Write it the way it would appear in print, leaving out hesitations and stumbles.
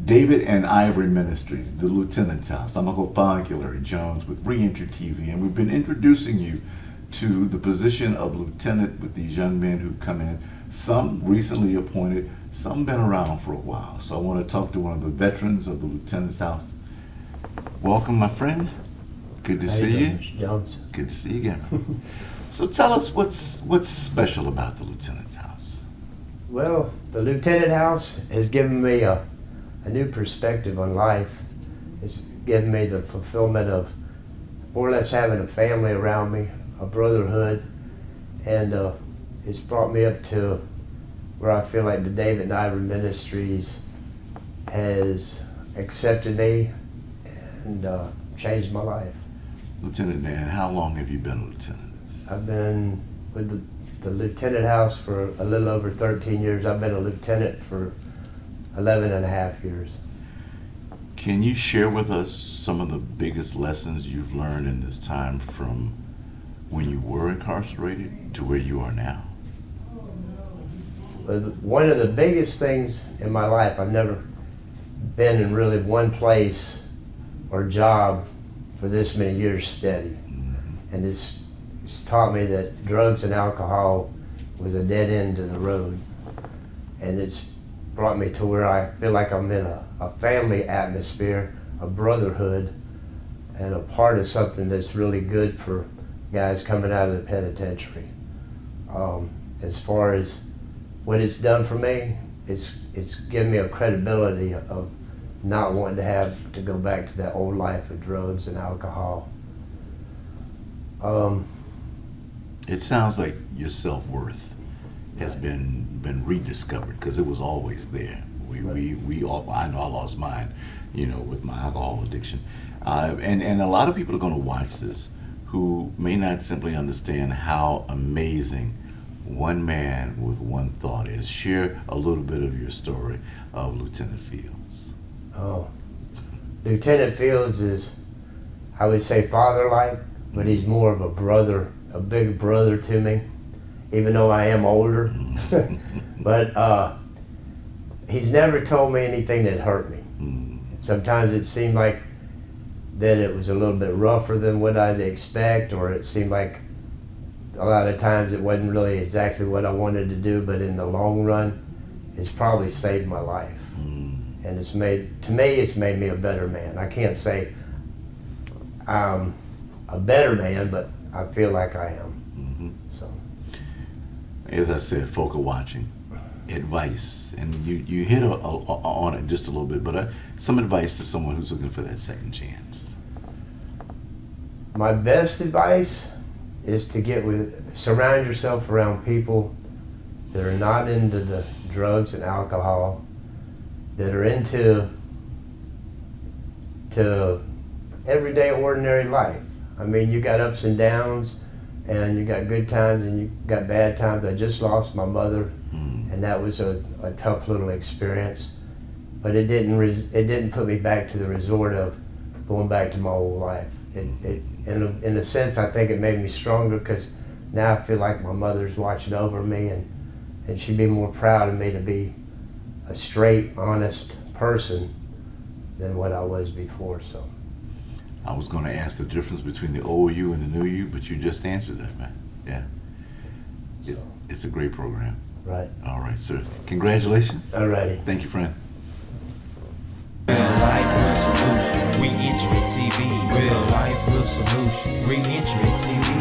David and Ivory Ministries, the Lieutenant's House. I'm Uncle Fonky Larry Jones with Reentry TV, and we've been introducing you to the position of lieutenant with these young men who've come in, some recently appointed, some been around for a while. So I want to talk to one of the veterans of the Lieutenant's House. Welcome, my friend. Good to see you. Mr. Jones. Good to see you again. So tell us what's special about the Lieutenant's House. Well, the Lieutenant House has given me a new perspective on life. It's given me the fulfillment of more or less having a family around me, a brotherhood, and it's brought me up to where I feel like the David and Ivory Ministries has accepted me and changed my life. Lieutenant Dan, how long have you been a lieutenant? I've been with the Lieutenant House for a little over 13 years. I've been a lieutenant for 11 and a half years. Can you share with us some of the biggest lessons you've learned in this time from when you were incarcerated to where you are now? One of the biggest things in my life, I've never been in really one place or job for this many years steady. And it's taught me that drugs and alcohol was a dead end to the road. And it's brought me to where I feel like I'm in a family atmosphere, a brotherhood, and a part of something that's really good for guys coming out of the penitentiary. As far as what it's done for me, it's given me a credibility of not wanting to have to go back to that old life of drugs and alcohol. It sounds like your self-worth has been rediscovered, because it was always there. We all, I know I lost mine, with my alcohol addiction. And a lot of people are going to watch this who may not simply understand how amazing one man with one thought is. Share a little bit of your story of Lieutenant Fields. Oh, Lieutenant Fields is, I would say, father-like, but he's more of a brother, a big brother to me, even though I am older. But he's never told me anything that hurt me. Sometimes it seemed like that it was a little bit rougher than what I'd expect, or it seemed like a lot of times it wasn't really exactly what I wanted to do, but in the long run, it's probably saved my life. And it's made me a better man. I can't say I'm a better man, but I feel like I am. So, as I said, folk are watching. Advice, and you hit on it just a little bit, but some advice to someone who's looking for that second chance. My best advice is to surround yourself around people that are not into the drugs and alcohol, that are into everyday ordinary life. I mean, you got ups and downs, and you got good times and you got bad times. I just lost my mother, and that was a tough little experience. But it didn't put me back to the resort of going back to my old life. In a sense, I think it made me stronger, because now I feel like my mother's watching over me, and she'd be more proud of me to be a straight, honest person than what I was before. So, I was going to ask the difference between the old you and the new you, but you just answered that, man. Yeah. It's a great program. Right. All right, sir. Congratulations. All righty. Thank you, friend. Real life, real solution. Reentry TV. Real life, real solution. Reentry TV.